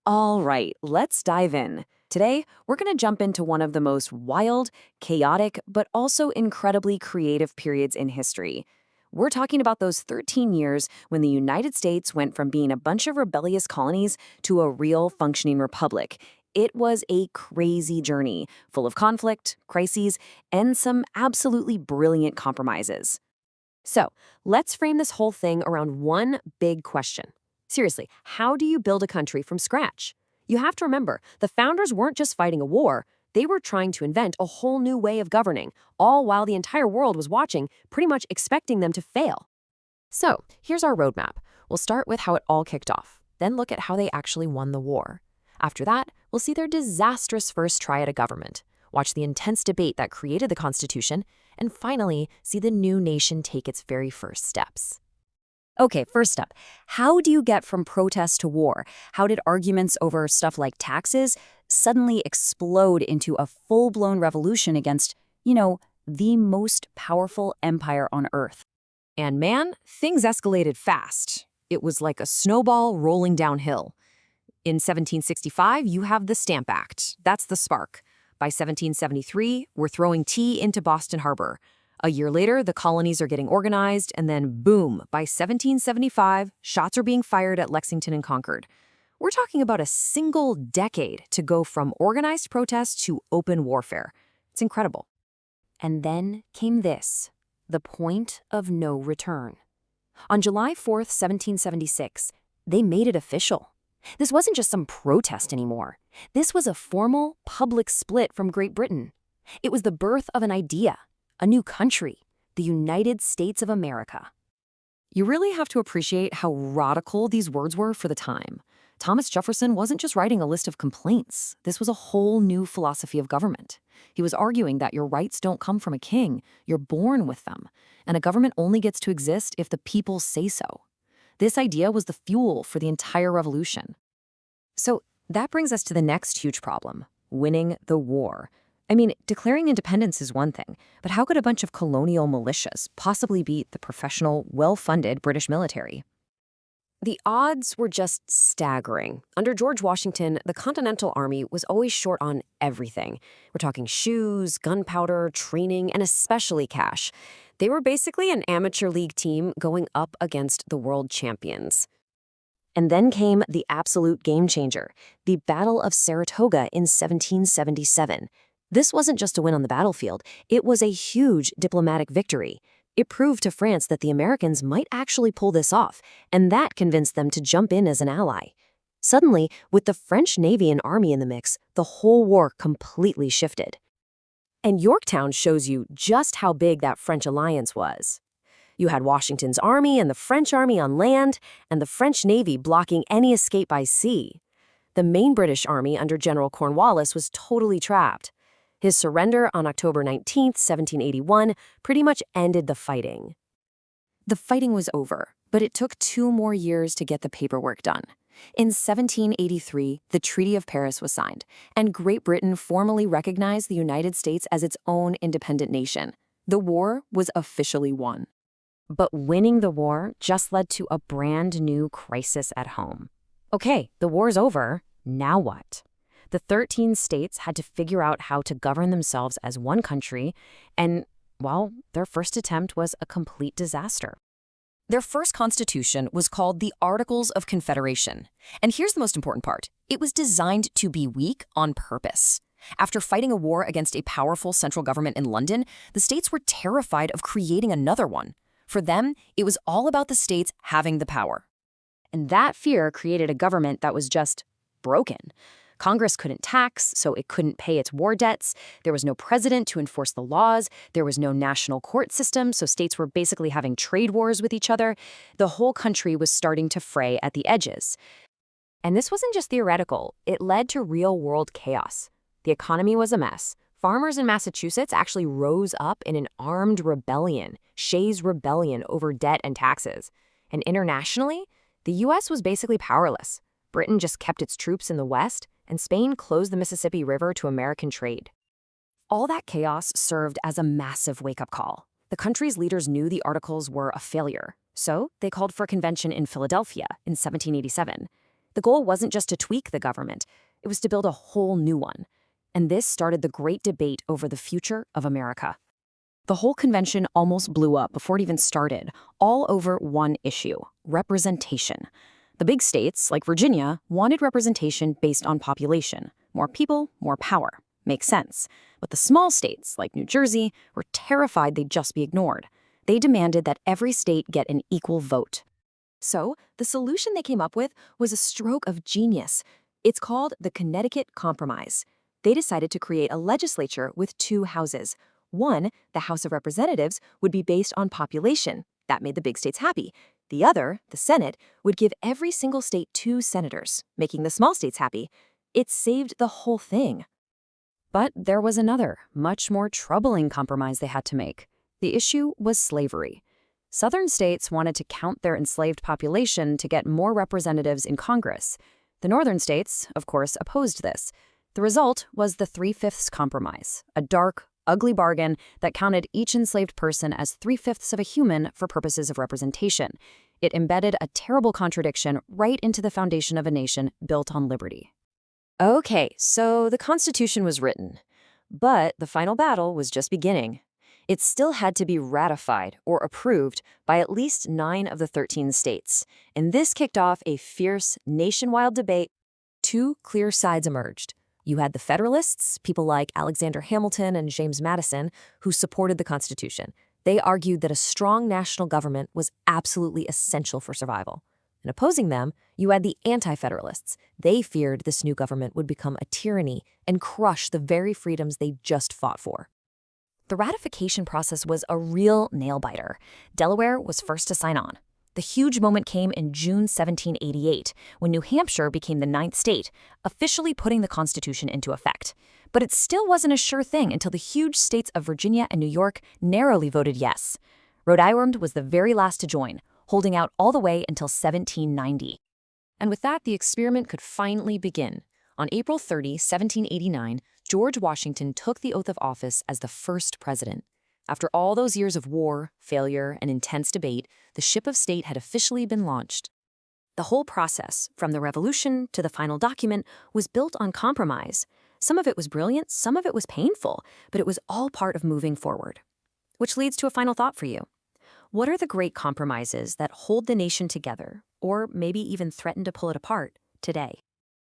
All right, let's dive in. Today, we're going to jump into one of the most wild, chaotic, but also incredibly creative periods in history. We're talking about those 13 years when the United States went from being a bunch of rebellious colonies to a real functioning republic. It was a crazy journey, full of conflict, crises, and some absolutely brilliant compromises. So, let's frame this whole thing around one big question. Seriously, how do you build a country from scratch? You have to remember, the founders weren't just fighting a war, they were trying to invent a whole new way of governing, all while the entire world was watching, pretty much expecting them to fail. So, here's our roadmap. We'll start with how it all kicked off, then look at how they actually won the war. After that, we'll see their disastrous first try at a government, watch the intense debate that created the Constitution, and finally, see the new nation take its very first steps. Okay, first up, how do you get from protest to war? How did arguments over stuff like taxes suddenly explode into a full-blown revolution against, the most powerful empire on Earth? And man, things escalated fast. It was like a snowball rolling downhill. In 1765, you have the Stamp Act. That's the spark. By 1773, we're throwing tea into Boston Harbor. A year later, the colonies are getting organized, and then boom, by 1775, shots are being fired at Lexington and Concord. We're talking about a single decade to go from organized protest to open warfare. It's incredible. And then came this, the point of no return. On July 4th, 1776, they made it official. This wasn't just some protest anymore. This was a formal, public split from Great Britain. It was the birth of an idea, a new country, the United States of America. You really have to appreciate how radical these words were for the time. Thomas Jefferson wasn't just writing a list of complaints. This was a whole new philosophy of government. He was arguing that your rights don't come from a king, you're born with them, and a government only gets to exist if the people say so. This idea was the fuel for the entire revolution. So that brings us to the next huge problem, winning the war. I mean, declaring independence is one thing, but how could a bunch of colonial militias possibly beat the professional, well-funded British military? The odds were just staggering. Under George Washington, the Continental Army was always short on everything. We're talking shoes, gunpowder, training, and especially cash. They were basically an amateur league team going up against the world champions. And then came the absolute game changer, the Battle of Saratoga in 1777. This wasn't just a win on the battlefield, it was a huge diplomatic victory. It proved to France that the Americans might actually pull this off, and that convinced them to jump in as an ally. Suddenly, with the French Navy and Army in the mix, the whole war completely shifted. And Yorktown shows you just how big that French alliance was. You had Washington's army and the French army on land, and the French Navy blocking any escape by sea. The main British army under General Cornwallis was totally trapped. His surrender on October 19, 1781, pretty much ended the fighting. The fighting was over, but it took 2 more years to get the paperwork done. In 1783, the Treaty of Paris was signed, and Great Britain formally recognized the United States as its own independent nation. The war was officially won. But winning the war just led to a brand new crisis at home. Okay, the war's over. Now what? The 13 states had to figure out how to govern themselves as one country, and, well, their first attempt was a complete disaster. Their first constitution was called the Articles of Confederation. And here's the most important part. It was designed to be weak on purpose. After fighting a war against a powerful central government in London, the states were terrified of creating another one. For them, it was all about the states having the power. And that fear created a government that was just broken. Congress couldn't tax, so it couldn't pay its war debts. There was no president to enforce the laws. There was no national court system, so states were basically having trade wars with each other. The whole country was starting to fray at the edges. And this wasn't just theoretical. It led to real-world chaos. The economy was a mess. Farmers in Massachusetts actually rose up in an armed rebellion, Shays' Rebellion, over debt and taxes. And internationally, the U.S. was basically powerless. Britain just kept its troops in the West, and Spain closed the Mississippi River to American trade. All that chaos served as a massive wake-up call. The country's leaders knew the Articles were a failure, so they called for a convention in Philadelphia in 1787. The goal wasn't just to tweak the government, it was to build a whole new one. And this started the great debate over the future of America. The whole convention almost blew up before it even started, all over one issue: representation. The big states, like Virginia, wanted representation based on population. More people, more power. Makes sense. But the small states, like New Jersey, were terrified they'd just be ignored. They demanded that every state get an equal vote. So, the solution they came up with was a stroke of genius. It's called the Connecticut Compromise. They decided to create a legislature with two houses. One, the House of Representatives, would be based on population. That made the big states happy. The other, the Senate, would give every single state 2 senators, making the small states happy. It saved the whole thing. But there was another, much more troubling compromise they had to make. The issue was slavery. Southern states wanted to count their enslaved population to get more representatives in Congress. The northern states, of course, opposed this. The result was the 3/5 Compromise, a dark, ugly bargain that counted each enslaved person as 3/5 of a human for purposes of representation. It embedded a terrible contradiction right into the foundation of a nation built on liberty. Okay, so the Constitution was written, but the final battle was just beginning. It still had to be ratified or approved by at least 9 of the 13 states, and this kicked off a fierce, nationwide debate. 2 clear sides emerged. You had the Federalists, people like Alexander Hamilton and James Madison, who supported the Constitution. They argued that a strong national government was absolutely essential for survival. And opposing them, you had the Anti-Federalists. They feared this new government would become a tyranny and crush the very freedoms they just fought for. The ratification process was a real nail-biter. Delaware was first to sign on. The huge moment came in June 1788, when New Hampshire became the 9th state, officially putting the Constitution into effect. But it still wasn't a sure thing until the huge states of Virginia and New York narrowly voted yes. Rhode Island was the very last to join, holding out all the way until 1790. And with that, the experiment could finally begin. On April 30, 1789, George Washington took the oath of office as the first president. After all those years of war, failure, and intense debate, the ship of state had officially been launched. The whole process, from the revolution to the final document, was built on compromise. Some of it was brilliant, some of it was painful, but it was all part of moving forward. Which leads to a final thought for you. What are the great compromises that hold the nation together, or maybe even threaten to pull it apart, today?